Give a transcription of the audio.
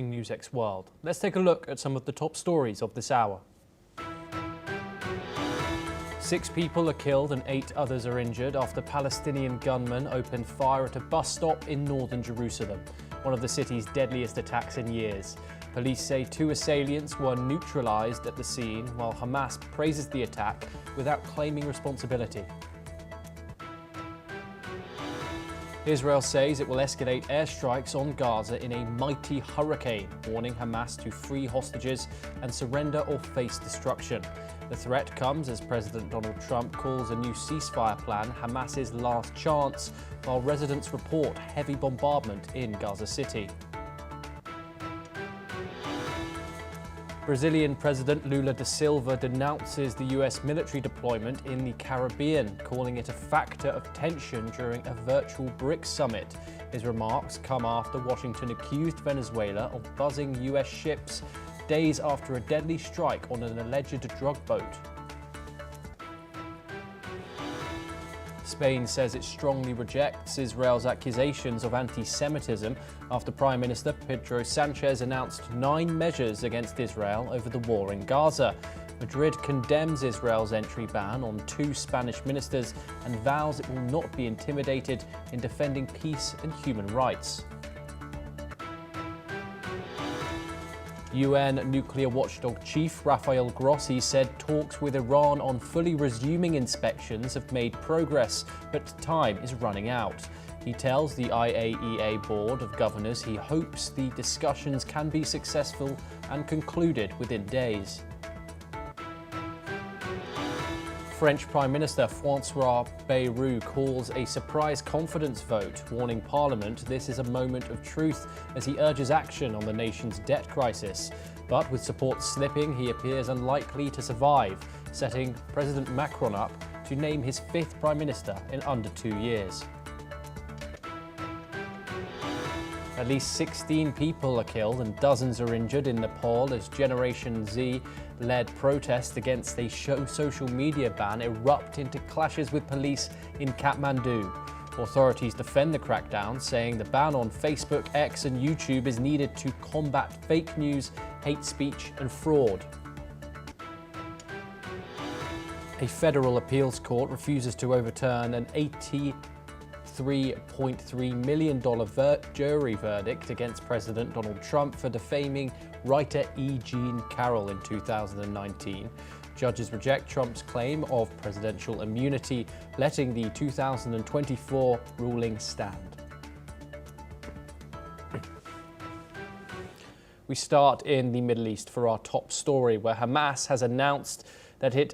NewsX World. Let's take a look at some of the top stories of this hour. 6 people are killed and 8 others are injured after Palestinian gunmen opened fire at a bus stop in northern Jerusalem, one of the city's deadliest attacks in years. Police say 2 assailants were neutralized at the scene, while Hamas praises the attack without claiming responsibility. Israel says it will escalate airstrikes on Gaza in a mighty hurricane, warning Hamas to free hostages and surrender or face destruction. The threat comes as President Donald Trump calls a new ceasefire plan Hamas's last chance, while residents report heavy bombardment in Gaza City. Brazilian President Lula da Silva denounces the US military deployment in the Caribbean, calling it a factor of tension during a virtual BRICS summit. His remarks come after Washington accused Venezuela of buzzing US ships days after a deadly strike on an alleged drug boat. Spain says it strongly rejects Israel's accusations of anti-Semitism after Prime Minister Pedro Sanchez announced 9 measures against Israel over the war in Gaza. Madrid condemns Israel's entry ban on 2 Spanish ministers and vows it will not be intimidated in defending peace and human rights. UN nuclear watchdog chief Rafael Grossi said talks with Iran on fully resuming inspections have made progress, but time is running out. He tells the IAEA Board of Governors he hopes the discussions can be successful and concluded within days. French Prime Minister François Bayrou calls a surprise confidence vote, warning Parliament this is a moment of truth as he urges action on the nation's debt crisis. But with support slipping, he appears unlikely to survive, setting President Macron up to name his 5th Prime Minister in under 2 years. At least 16 people are killed and dozens are injured in Nepal as Generation Z-led protests against a social media ban erupt into clashes with police in Kathmandu. Authorities defend the crackdown, saying the ban on Facebook, X and YouTube is needed to combat fake news, hate speech and fraud. A federal appeals court refuses to overturn an $83.3 million jury verdict against President Donald Trump for defaming writer E. Jean Carroll in 2019. Judges reject Trump's claim of presidential immunity, letting the 2024 ruling stand. We start in the Middle East for our top story, where Hamas has announced that it